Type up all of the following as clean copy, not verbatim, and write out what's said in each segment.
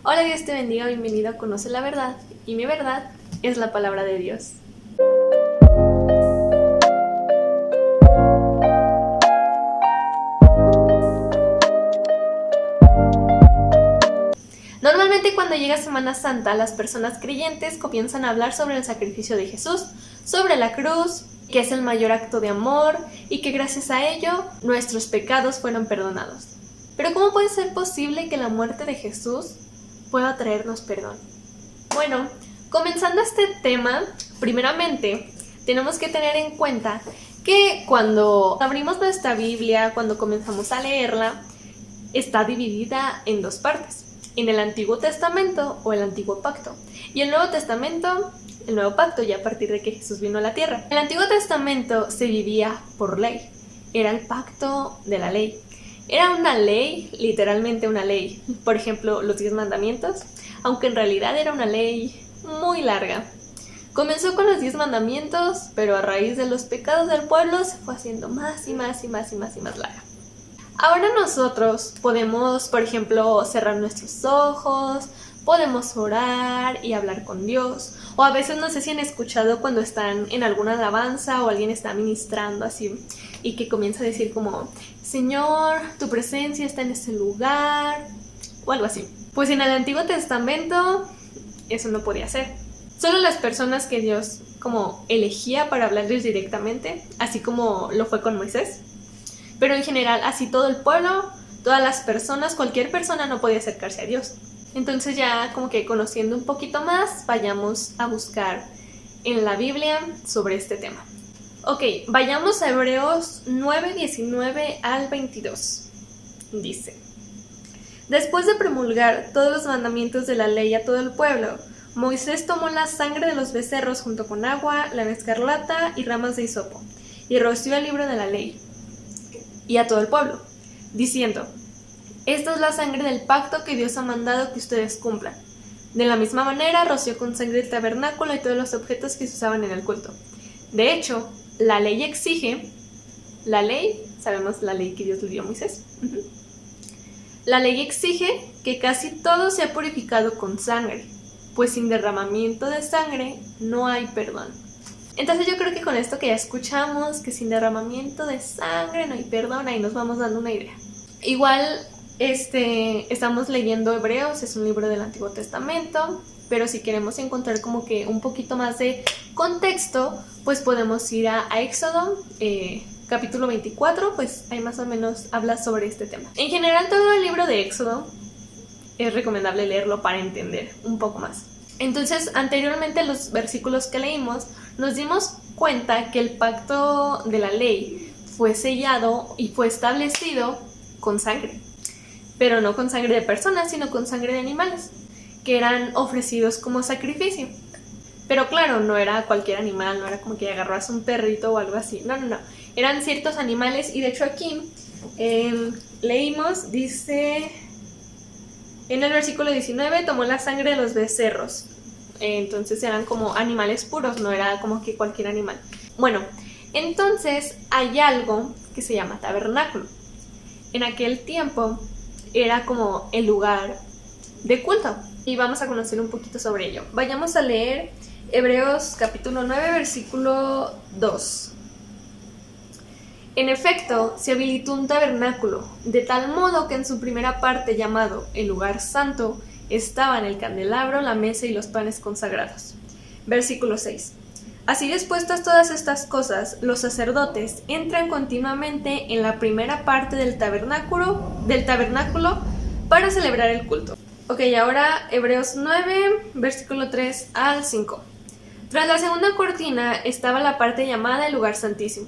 Hola, Dios te bendiga, bienvenido a Conoce la Verdad, y mi verdad es la palabra de Dios. Normalmente cuando llega Semana Santa, las personas creyentes comienzan a hablar sobre el sacrificio de Jesús, sobre la cruz, que es el mayor acto de amor y que gracias a ello nuestros pecados fueron perdonados. Pero ¿cómo puede ser posible que la muerte de Jesús pueda traernos perdón? Bueno, comenzando este tema, primeramente tenemos que tener en cuenta que cuando abrimos nuestra Biblia, cuando comenzamos a leerla, está dividida en dos partes, en el Antiguo Testamento o el Antiguo Pacto, y el Nuevo Testamento, el Nuevo Pacto, ya a partir de que Jesús vino a la tierra. El Antiguo Testamento se vivía por ley, era el pacto de la ley. Era una ley, literalmente una ley, por ejemplo, los 10 mandamientos, aunque en realidad era una ley muy larga. Comenzó con los 10 mandamientos, pero a raíz de los pecados del pueblo se fue haciendo más y más larga. Ahora nosotros podemos, por ejemplo, cerrar nuestros ojos, podemos orar y hablar con Dios. O a veces no sé si han escuchado cuando están en alguna alabanza o alguien está ministrando así y que comienza a decir como, Señor, tu presencia está en este lugar, o algo así. Pues en el Antiguo Testamento eso no podía ser. Solo las personas que Dios como elegía para hablarles directamente, así como lo fue con Moisés. Pero en general, así todo el pueblo, todas las personas, cualquier persona no podía acercarse a Dios. Entonces ya como que conociendo un poquito más, vayamos a buscar en la Biblia sobre este tema. Ok, vayamos a Hebreos 9, 19 al 22. Dice: Después de promulgar todos los mandamientos de la ley a todo el pueblo, Moisés tomó la sangre de los becerros junto con agua, lana escarlata y ramas de hisopo, y roció el libro de la ley y a todo el pueblo, diciendo: Esta es la sangre del pacto que Dios ha mandado que ustedes cumplan. De la misma manera, roció con sangre el tabernáculo y todos los objetos que se usaban en el culto. De hecho, la ley exige, sabemos la ley que Dios le dio a Moisés, la ley exige que casi todo sea purificado con sangre, pues sin derramamiento de sangre no hay perdón. Entonces yo creo que con esto que ya escuchamos, que sin derramamiento de sangre no hay perdón, ahí nos vamos dando una idea. Igual, estamos leyendo Hebreos, es un libro del Antiguo Testamento, pero si queremos encontrar como que un poquito más de contexto, pues podemos ir a Éxodo, capítulo 24, pues ahí más o menos habla sobre este tema. En general, todo el libro de Éxodo es recomendable leerlo para entender un poco más. Entonces, anteriormente los versículos que leímos, nos dimos cuenta que el pacto de la ley fue sellado y fue establecido con sangre, pero no con sangre de personas, sino con sangre de animales, que eran ofrecidos como sacrificio. Pero claro, no era cualquier animal, no era como que agarras un perrito o algo así, no, eran ciertos animales. Y de hecho aquí leímos, dice en el versículo 19, tomó la sangre de los becerros. Entonces eran como animales puros, no era como que cualquier animal. Bueno, entonces hay algo que se llama tabernáculo. En aquel tiempo era como el lugar de culto y vamos a conocer un poquito sobre ello. Vayamos a leer Hebreos capítulo 9, versículo 2. En efecto, se habilitó un tabernáculo, de tal modo que en su primera parte, llamado el lugar santo, estaban el candelabro, la mesa y los panes consagrados. Versículo 6. Así dispuestas todas estas cosas, los sacerdotes entran continuamente en la primera parte del tabernáculo para celebrar el culto. Ok, ahora Hebreos 9, versículo 3 al 5. Tras la segunda cortina estaba la parte llamada el lugar santísimo,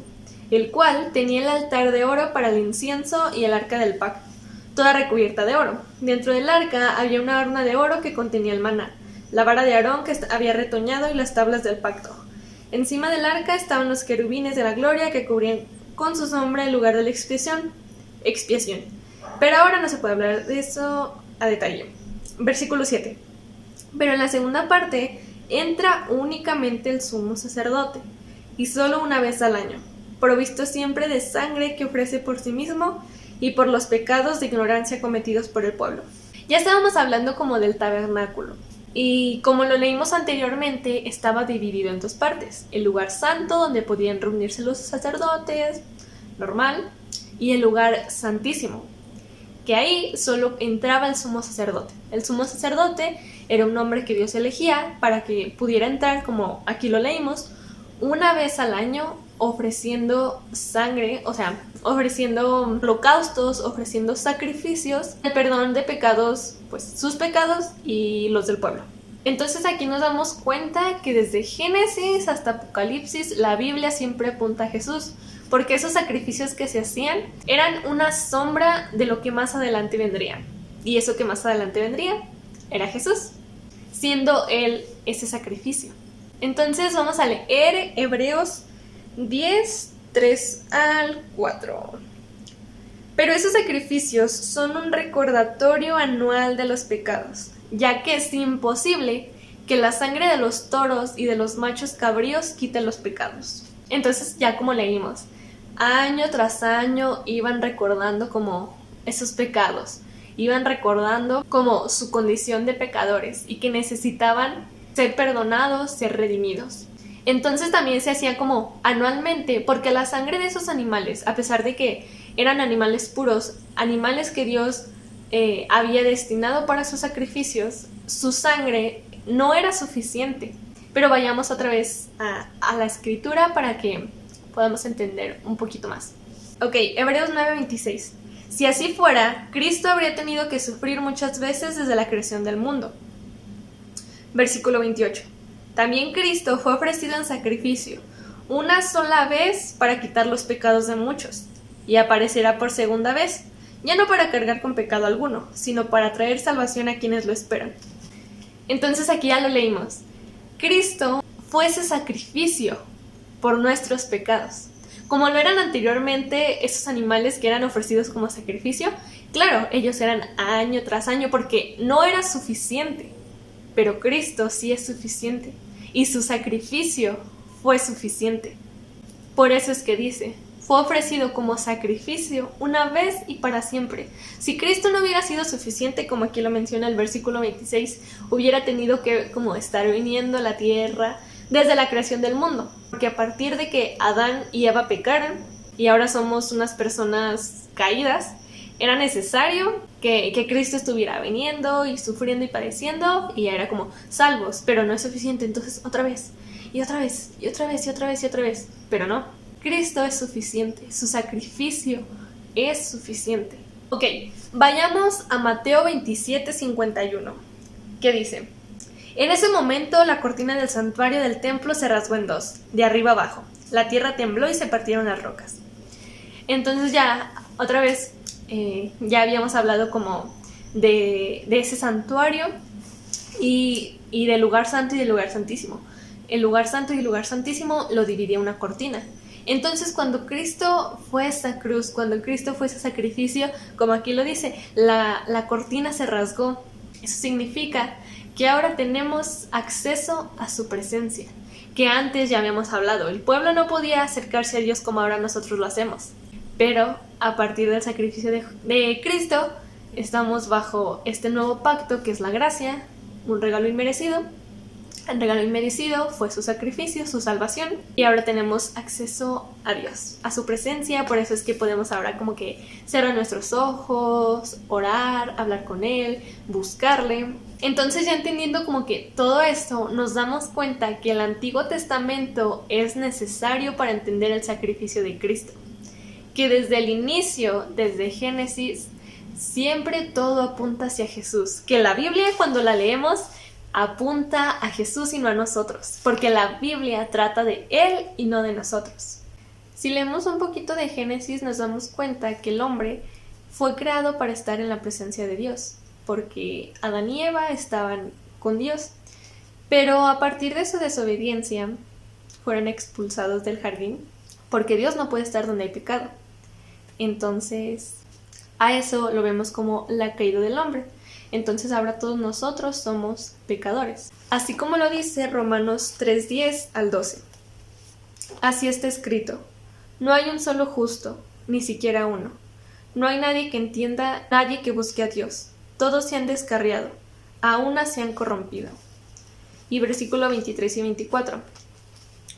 el cual tenía el altar de oro para el incienso y el arca del pacto, toda recubierta de oro. Dentro del arca había una horna de oro que contenía el maná, la vara de Aarón que había retoñado y las tablas del pacto. Encima del arca estaban los querubines de la gloria que cubrían con su sombra el lugar de la expiación. Pero ahora no se puede hablar de eso a detalle. Versículo 7. Pero en la segunda parte entra únicamente el sumo sacerdote, y solo una vez al año, provisto siempre de sangre que ofrece por sí mismo y por los pecados de ignorancia cometidos por el pueblo. Ya estábamos hablando como del tabernáculo. Y como lo leímos anteriormente, estaba dividido en dos partes. El lugar santo, donde podían reunirse los sacerdotes, normal, y el lugar santísimo, que ahí solo entraba el sumo sacerdote. El sumo sacerdote era un hombre que Dios elegía para que pudiera entrar, como aquí lo leímos, una vez al año ofreciendo sangre, o sea, ofreciendo holocaustos, ofreciendo sacrificios, el perdón de pecados, pues sus pecados y los del pueblo. Entonces aquí nos damos cuenta que desde Génesis hasta Apocalipsis la Biblia siempre apunta a Jesús, porque esos sacrificios que se hacían eran una sombra de lo que más adelante vendría. Y eso que más adelante vendría era Jesús, siendo Él ese sacrificio. Entonces vamos a leer Hebreos 10, 3 al 4. Pero esos sacrificios son un recordatorio anual de los pecados, ya que es imposible que la sangre de los toros y de los machos cabríos quite los pecados. Entonces, ya como leímos, año tras año iban recordando como esos pecados, iban recordando como su condición de pecadores y que necesitaban ser perdonados, ser redimidos. Entonces también se hacía como anualmente, porque la sangre de esos animales, a pesar de que eran animales puros, animales que Dios había destinado para sus sacrificios, su sangre no era suficiente. Pero vayamos otra vez a la escritura para que podamos entender un poquito más. Ok, Hebreos 9:26. Si así fuera, Cristo habría tenido que sufrir muchas veces desde la creación del mundo. Versículo 28. También Cristo fue ofrecido en sacrificio una sola vez para quitar los pecados de muchos, y aparecerá por segunda vez, ya no para cargar con pecado alguno, sino para traer salvación a quienes lo esperan. Entonces aquí ya lo leímos. Cristo fue ese sacrificio por nuestros pecados. Como lo eran anteriormente esos animales que eran ofrecidos como sacrificio, claro, ellos eran año tras año porque no era suficiente. Pero Cristo sí es suficiente y su sacrificio fue suficiente. Por eso es que dice, fue ofrecido como sacrificio una vez y para siempre. Si Cristo no hubiera sido suficiente, como aquí lo menciona el versículo 26, hubiera tenido que como estar viniendo a la tierra desde la creación del mundo. Porque a partir de que Adán y Eva pecaron y ahora somos unas personas caídas, era necesario que Cristo estuviera viniendo y sufriendo y padeciendo y ya era como salvos, pero no es suficiente, entonces otra vez, y otra vez, y otra vez, y otra vez, y otra vez, pero no, Cristo es suficiente, su sacrificio es suficiente. Ok, vayamos a Mateo 27:51, que dice, en ese momento la cortina del santuario del templo se rasgó en dos, de arriba abajo, la tierra tembló y se partieron las rocas. Entonces ya, otra vez, ya habíamos hablado como de ese santuario y del lugar santo y del lugar santísimo. El lugar santo y el lugar santísimo lo dividía una cortina. Entonces cuando Cristo fue esa cruz, cuando Cristo fue ese sacrificio, como aquí lo dice, la cortina se rasgó. Eso significa que ahora tenemos acceso a su presencia, que antes ya habíamos hablado, el pueblo no podía acercarse a Dios como ahora nosotros lo hacemos. Pero a partir del sacrificio de Cristo, estamos bajo este nuevo pacto que es la gracia, un regalo inmerecido. El regalo inmerecido fue su sacrificio, su salvación, y ahora tenemos acceso a Dios, a su presencia. Por eso es que podemos ahora como que cerrar nuestros ojos, orar, hablar con Él, buscarle. Entonces ya entendiendo como que todo esto, nos damos cuenta que el Antiguo Testamento es necesario para entender el sacrificio de Cristo. Que desde el inicio, desde Génesis, siempre todo apunta hacia Jesús. Que la Biblia, cuando la leemos, apunta a Jesús y no a nosotros, porque la Biblia trata de Él y no de nosotros. Si leemos un poquito de Génesis, nos damos cuenta que el hombre fue creado para estar en la presencia de Dios, porque Adán y Eva estaban con Dios, pero a partir de su desobediencia fueron expulsados del jardín, porque Dios no puede estar donde hay pecado. Entonces, a eso lo vemos como la caída del hombre. Entonces ahora todos nosotros somos pecadores. Así como lo dice Romanos 3:10 al 12. Así está escrito: no hay un solo justo, ni siquiera uno. No hay nadie que entienda, nadie que busque a Dios. todos se han descarriado, a una se han corrompido. Y versículo 23 y 24.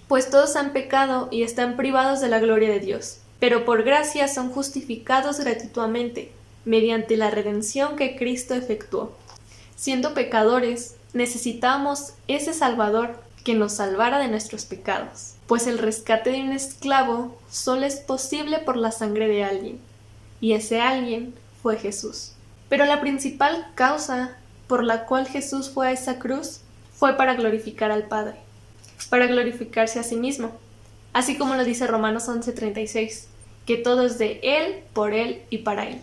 Pues todos han pecado y están privados de la gloria de Dios, pero por gracia son justificados gratuitamente, mediante la redención que Cristo efectuó. Siendo pecadores, necesitábamos ese Salvador que nos salvara de nuestros pecados, pues el rescate de un esclavo solo es posible por la sangre de alguien, y ese alguien fue Jesús. Pero la principal causa por la cual Jesús fue a esa cruz fue para glorificar al Padre, para glorificarse a sí mismo, así como lo dice Romanos 11:36, que todo es de Él, por Él y para Él.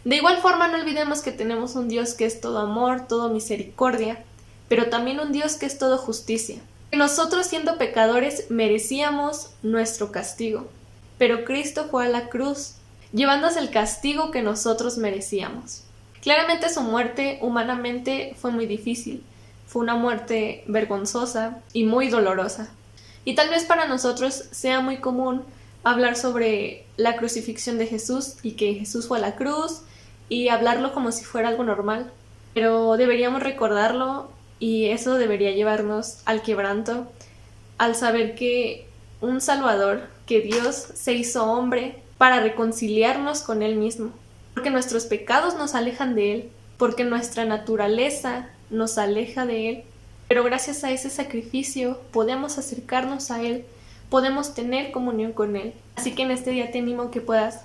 De igual forma, no olvidemos que tenemos un Dios que es todo amor, todo misericordia, pero también un Dios que es todo justicia. Nosotros, siendo pecadores, merecíamos nuestro castigo, pero Cristo fue a la cruz, llevándose el castigo que nosotros merecíamos. Claramente su muerte humanamente fue muy difícil, fue una muerte vergonzosa y muy dolorosa. Y tal vez para nosotros sea muy común hablar sobre la crucifixión de Jesús y que Jesús fue a la cruz y hablarlo como si fuera algo normal. Pero deberíamos recordarlo y eso debería llevarnos al quebranto, al saber que un Salvador, que Dios se hizo hombre para reconciliarnos con Él mismo, porque nuestros pecados nos alejan de Él, porque nuestra naturaleza nos aleja de Él, pero gracias a ese sacrificio podemos acercarnos a Él, podemos tener comunión con Él. Así que en este día te animo a que puedas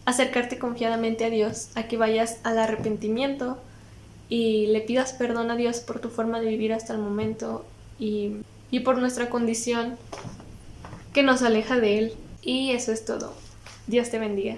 acercarte confiadamente a Dios, a que vayas al arrepentimiento y le pidas perdón a Dios por tu forma de vivir hasta el momento y por nuestra condición que nos aleja de Él. Y eso es todo. Dios te bendiga.